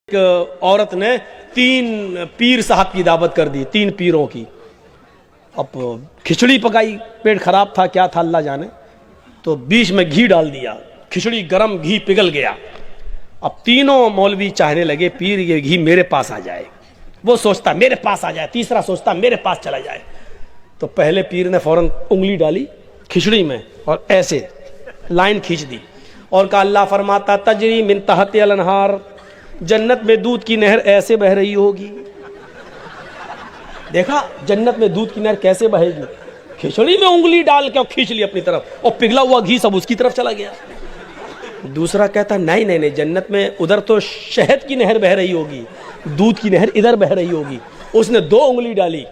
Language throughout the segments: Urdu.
ایک عورت نے 3 پیر صاحب کی دعوت کر دی، 3 پیروں کی۔ اب کھچڑی پکائی، پیٹ خراب تھا کیا تھا اللہ جانے، تو بیچ میں گھی ڈال دیا، کھچڑی گرم، گھی پگھل گیا۔ اب تینوں مولوی چاہنے لگے پیر یہ گھی میرے پاس آ جائے، وہ سوچتا میرے پاس آ جائے، تیسرا سوچتا میرے پاس چلا جائے۔ تو پہلے پیر نے فوراً انگلی ڈالی کھچڑی میں اور ایسے لائن کھینچ دی اور کہا اللہ فرماتا تجری من تحت الانہار، جنت میں دودھ کی نہر ایسے بہ رہی ہوگی۔ دیکھا جنت میں دودھ کی نہر کیسے بہے گی، کھچڑی میں انگلی ڈال کے اور کھینچ لی اپنی طرف، اور پگھلا ہوا گھی سب اس کی طرف چلا گیا۔ دوسرا کہتا نہیں جنت میں ادھر تو شہد کی نہر بہ رہی ہوگی، دودھ کی نہر ادھر بہ رہی ہوگی۔ اس نے 2 انگلی ڈالی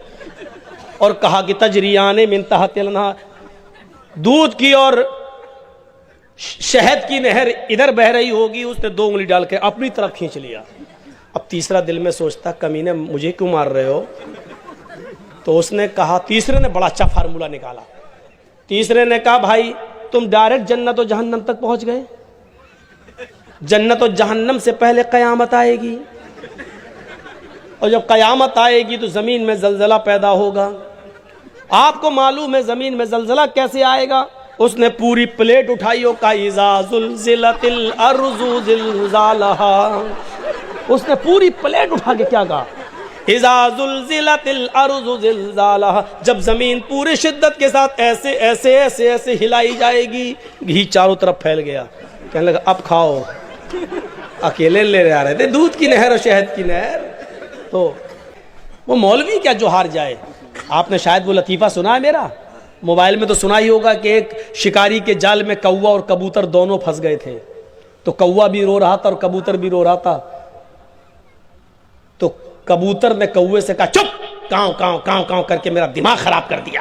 اور کہا کہ تجریان من تحت الانہار، دودھ کی اور شہد کی نہر ادھر بہ رہی ہوگی۔ اس نے 2 انگلی ڈال کے اپنی طرف کھینچ لیا۔ اب تیسرا دل میں سوچتا کمینے مجھے کیوں مار رہے ہو؟ تو اس نے کہا، تیسرے نے بڑا اچھا فارمولہ نکالا۔ تیسرے نے کہا بھائی تم ڈائریکٹ جنت و جہنم تک پہنچ گئے، جنت و جہنم سے پہلے قیامت آئے گی، اور جب قیامت آئے گی تو زمین میں زلزلہ پیدا ہوگا۔ آپ کو معلوم ہے زمین میں زلزلہ کیسے آئے گا؟ اس نے پوری پلیٹ اٹھائی اور کہا اذا زلزلت الارض زلزالہا۔ اس نے پوری پلیٹ اٹھا کے کیا کہا؟ اذا زلزلت الارض زلزالہا، جب زمین پوری شدت کے ساتھ ایسے ایسے ایسے ایسے ہلائی جائے گی۔ گھی چاروں طرف پھیل گیا، کہنے لگا اب کھاؤ۔ اکیلے لے آ رہے تھے دودھ کی نہر اور شہد کی نہر، تو وہ مولوی کیا جو ہار جائے۔ آپ نے شاید وہ لطیفہ سنا ہے میرا، موبائل میں تو سنا ہی ہوگا کہ ایک شکاری کے جال میں کوا اور کبوتر دونوں پھنس گئے تھے، تو کوا بھی رو رہا تھا اور کبوتر بھی رو رہا تھا۔ تو کبوتر نے کوے سے کہا چپ، کاؤں کاؤں کاؤں کاؤں کر کے میرا دماغ خراب کر دیا۔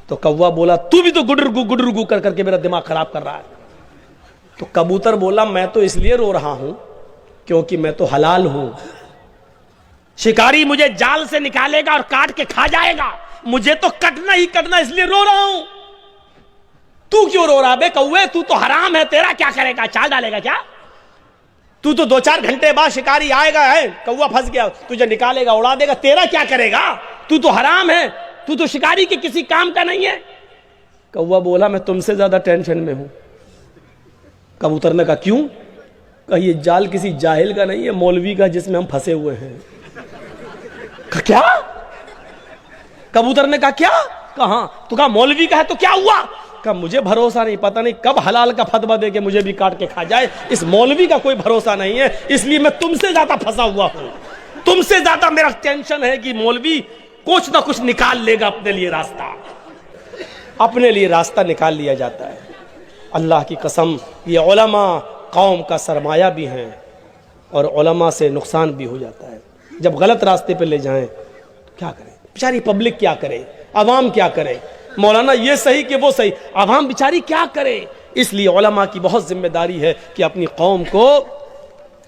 تو کوا بولا تو بھی تو گڈرگو کر کے میرا دماغ خراب کر رہا ہے۔ تو کبوتر بولا میں تو اس لیے رو رہا ہوں کیونکہ میں تو حلال ہوں، شکاری مجھے جال سے نکالے گا اور کاٹ کے کھا جائے گا، مجھے تو کٹنا ہی کٹنا، اس لیے رو رہا ہوں۔ تو کیوں رو رہا بے کوے؟ تو تو حرام ہے، تیرا کیا کرے گا؟ چال ڈالے گا کیا؟ تو 2-4 گھنٹے بعد شکاری آئے گا، ہے کوا پھنس گیا، تجھے نکالے گا اڑا دے گا، تیرا کیا کرے گا؟ تو تو حرام ہے، تو تو شکاری کے کسی کام کا نہیں ہے۔ کوا بولا میں تم سے زیادہ ٹینشن میں ہوں۔ کبوتر نے کہا کیوں؟ کہا یہ جال کسی جاہل کا نہیں ہے، مولوی کا جس میں ہم پھنسے ہوئے ہیں۔ کہا کیا؟ کبوتر نے کہا کیا؟ کہاں؟ تو کہا مولوی کا ہے تو کیا ہوا؟ کہا مجھے بھروسہ نہیں، پتہ نہیں کب حلال کا فتویٰ دے کے مجھے بھی کاٹ کے کھا جائے، اس مولوی کا کوئی بھروسہ نہیں ہے، اس لیے میں تم سے زیادہ پھنسا ہوا ہوں، تم سے زیادہ میرا ٹینشن ہے کہ مولوی کچھ نہ کچھ نکال لے گا اپنے لیے راستہ۔ اپنے لیے راستہ نکال لیا جاتا ہے۔ اللہ کی قسم یہ علماء قوم کا سرمایہ بھی ہیں، اور علماء سے نقصان بھی ہو جاتا ہے۔ جب غلط راستے پہ لے جائیں کیا کریں؟ بیچاری پبلک کیا کرے، عوام کیا کرے؟ مولانا یہ صحیح کہ وہ صحیح، عوام بیچاری کیا کرے؟ اس لیے علماء کی بہت ذمہ داری ہے کہ اپنی قوم کو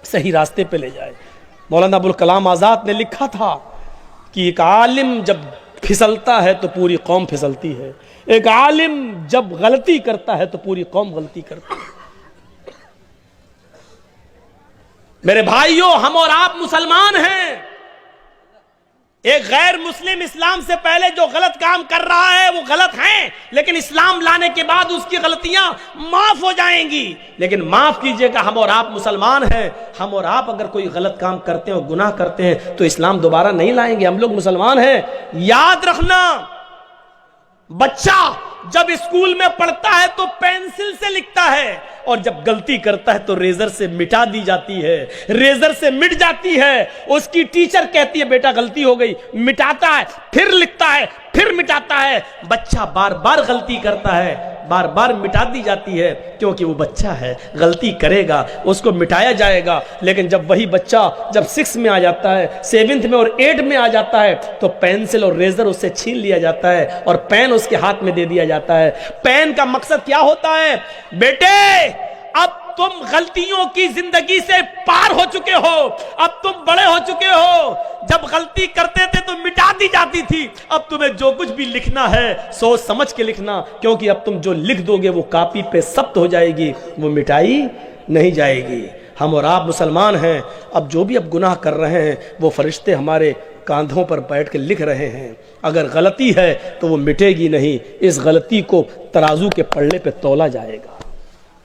صحیح راستے پہ لے جائے۔ مولانا ابوالکلام آزاد نے لکھا تھا کہ ایک عالم جب پھسلتا ہے تو پوری قوم پھسلتی ہے، ایک عالم جب غلطی کرتا ہے تو پوری قوم غلطی کرتی ہے۔ میرے بھائیوں ہم اور آپ مسلمان ہیں، ایک غیر مسلم اسلام سے پہلے جو غلط کام کر رہا ہے وہ غلط ہیں، لیکن اسلام لانے کے بعد اس کی غلطیاں معاف ہو جائیں گی۔ لیکن معاف کیجئے گا ہم اور آپ مسلمان ہیں، ہم اور آپ اگر کوئی غلط کام کرتے ہیں اور گناہ کرتے ہیں تو اسلام دوبارہ نہیں لائیں گے، ہم لوگ مسلمان ہیں۔ یاد رکھنا بچہ جب اسکول میں پڑھتا ہے تو پینسل سے لکھتا ہے، اور جب غلطی کرتا ہے تو ریزر سے مٹا دی جاتی ہے، ریزر سے مٹ جاتی ہے۔ اس کی ٹیچر کہتی ہے بیٹا غلطی ہو گئی، مٹاتا ہے، پھر لکھتا ہے، پھر مٹاتا ہے۔ بچہ بار بار غلطی کرتا ہے، بار بار مٹا دی جاتی ہے، کیونکہ وہ بچہ ہے، غلطی کرے گا، اس کو مٹایا جائے گا۔ لیکن جب وہی بچہ جب 6 میں آ جاتا ہے، 7 میں اور 8 میں آ جاتا ہے تو پینسل اور ریزر اس سے چھین لیا جاتا ہے اور پین اس کے ہاتھ میں دے دیا جاتا ہے۔ پین کا مقصد کیا ہوتا ہے؟ بیٹے اب تم غلطیوں کی زندگی سے پار ہو چکے ہو، اب تم بڑے ہو چکے ہو، جب غلطی کرتے تھے تو مٹا دی جاتی تھی، اب تمہیں جو کچھ بھی لکھنا ہے سوچ سمجھ کے لکھنا، کیونکہ اب تم جو لکھ دو گے وہ کاپی پہ ثبت ہو جائے گی، وہ مٹائی نہیں جائے گی۔ ہم اور آپ مسلمان ہیں. اب جو بھی اب گناہ کر رہے ہیں وہ فرشتے ہمارے کاندھوں پر بیٹھ کے لکھ رہے ہیں. اگر غلطی ہے تو وہ مٹے گی نہیں, اس غلطی کو ترازو کے پلڑے پہ تولا جائے گا.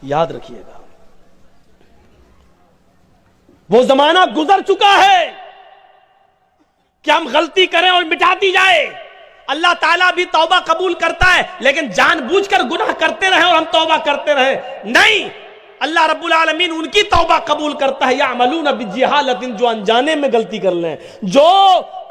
یاد رکھیے گا, وہ زمانہ گزر چکا ہے کہ ہم غلطی کریں اور مٹا دی جائے. اللہ تعالیٰ بھی توبہ قبول کرتا ہے, لیکن جان بوجھ کر گناہ کرتے رہے اور ہم توبہ کرتے رہے نہیں. اللہ رب العالمین ان کی توبہ قبول کرتا ہے. یعملون بجہالۃ, جو انجانے میں غلطی کر لیں, جو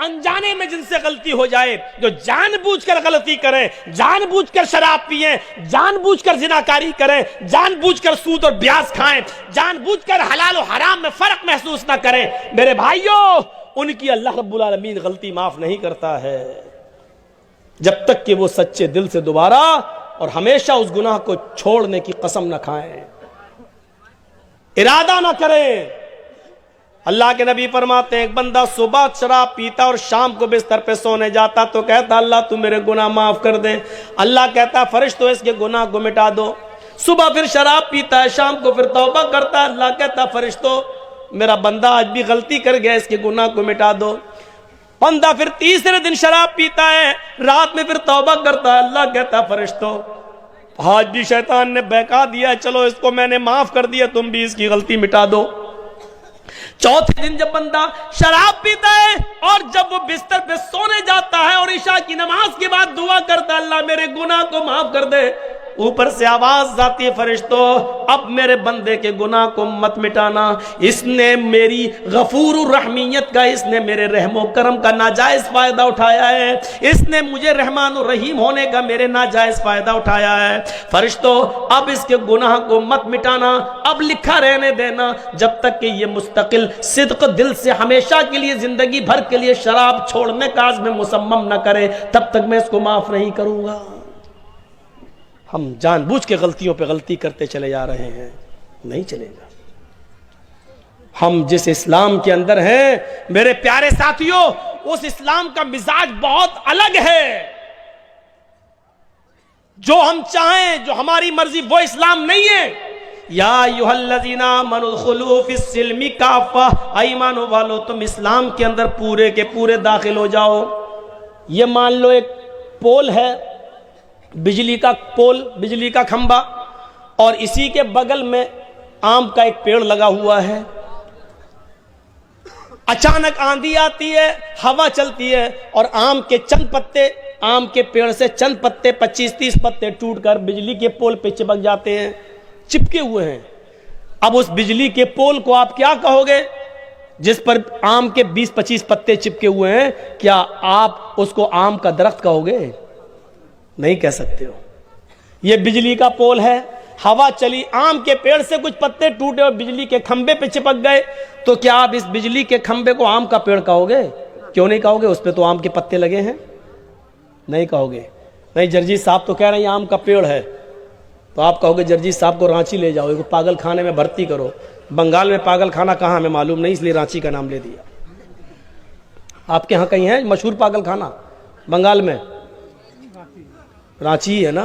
انجانے میں جن سے غلطی ہو جائے, جو جان بوجھ کر غلطی کریں, جان بوجھ کر شراب پئیں, جان بوجھ کر زناکاری کریں, جان بوجھ کر سود اور بیاج کھائیں, جان بوجھ کر حلال و حرام میں فرق محسوس نہ کریں, میرے بھائیوں ان کی اللہ رب العالمین غلطی معاف نہیں کرتا ہے جب تک کہ وہ سچے دل سے دوبارہ اور ہمیشہ اس گناہ کو چھوڑنے کی قسم نہ کھائیں, ارادہ نہ کریں. اللہ کے نبی فرماتے ہیں ایک بندہ صبح شراب پیتا اور شام کو بستر پہ سونے جاتا تو کہتا اللہ تو میرے گناہ معاف کر دے. اللہ کہتا فرشتوں اس کے گناہ کو مٹا دو. صبح پھر شراب پیتا ہے, شام کو پھر توبہ کرتا ہے, اللہ کہتا فرشتوں میرا بندہ آج بھی غلطی کر گیا, اس کے گناہ کو مٹا دو. بندہ پھر تیسرے دن شراب پیتا ہے, رات میں پھر توبہ کرتا ہے, اللہ کہتا فرشتوں آج بھی شیطان نے بہکا دیا, چلو اس کو میں نے معاف کر دیا, تم بھی اس کی غلطی مٹا دو. چوتھے دن جب بندہ شراب پیتا ہے اور جب وہ بستر پہ سونے جاتا ہے اور عشاء کی نماز کے بعد دعا کرتا ہے اللہ میرے گناہ کو معاف کر دے, اوپر سے آواز آتی ہے فرشتوں اب میرے بندے کے گناہ کو مت مٹانا, اس نے میری غفور الرحمیت کا, اس نے میرے رحم و کرم کا ناجائز فائدہ اٹھایا ہے, اس نے مجھے رحمان الرحیم ہونے کا میرے ناجائز فائدہ اٹھایا ہے. فرشتوں اب اس کے گناہ کو مت مٹانا, اب لکھا رہنے دینا جب تک کہ یہ مستقل صدق دل سے ہمیشہ کے لیے زندگی بھر کے لیے شراب چھوڑنے کا عزم مصمم نہ کرے, تب تک میں اس کو معاف نہیں کروں گا. ہم جان بوجھ کے غلطیوں پہ غلطی کرتے چلے جا رہے ہیں, نہیں چلے گا. ہم جس اسلام کے اندر ہیں میرے پیارے ساتھیوں, اس اسلام کا مزاج بہت الگ ہے. جو ہم چاہیں, جو ہماری مرضی, وہ اسلام نہیں ہے. یا ایھا الذین آمنوا ادخلوا فی السلم کافہ, ایمانوں والو تم اسلام کے اندر پورے کے پورے داخل ہو جاؤ. یہ مان لو ایک پول ہے, بجلی کا پول, بجلی کا کھمبا, اور اسی کے بغل میں آم کا ایک پیڑ لگا ہوا ہے. اچانک آندھی آتی ہے, ہوا چلتی ہے اور آم کے چند پتے, آم کے پیڑ سے چند پتے 25-30 پتے ٹوٹ کر بجلی کے پول پہ چپک جاتے ہیں, چپکے ہوئے ہیں. اب اس بجلی کے پول کو آپ کیا کہو گے جس پر آم کے 20-25 پتے چپکے ہوئے ہیں؟ کیا آپ اس کو آم کا درخت کہو گے؟ نہیں کہہ سکتے ہو. یہ بجلی کا پول ہے, ہوا چلی, آم کے پیڑ سے کچھ پتے ٹوٹے اور بجلی کے کھمبے پہ چپک گئے, تو کیا آپ اس بجلی کے کھمبے کو آم کا پیڑ کہو گے؟ کیوں نہیں کہو گے؟ اس پہ تو آم کے پتے لگے ہیں. نہیں کہو گے. نہیں, جرجیت صاحب تو کہہ رہے ہیں آم کا پیڑ ہے, تو آپ کہو گے جرجیت صاحب کو رانچی لے جاؤ, پاگل خانے میں بھرتی کرو. بنگال میں پاگل خانہ کہاں ہمیں معلوم نہیں, اس لیے رانچی کا نام لے دیا. آپ کے ہاں کہیں ہے مشہور پاگل خانہ بنگال میں؟ رانچی ہے نا.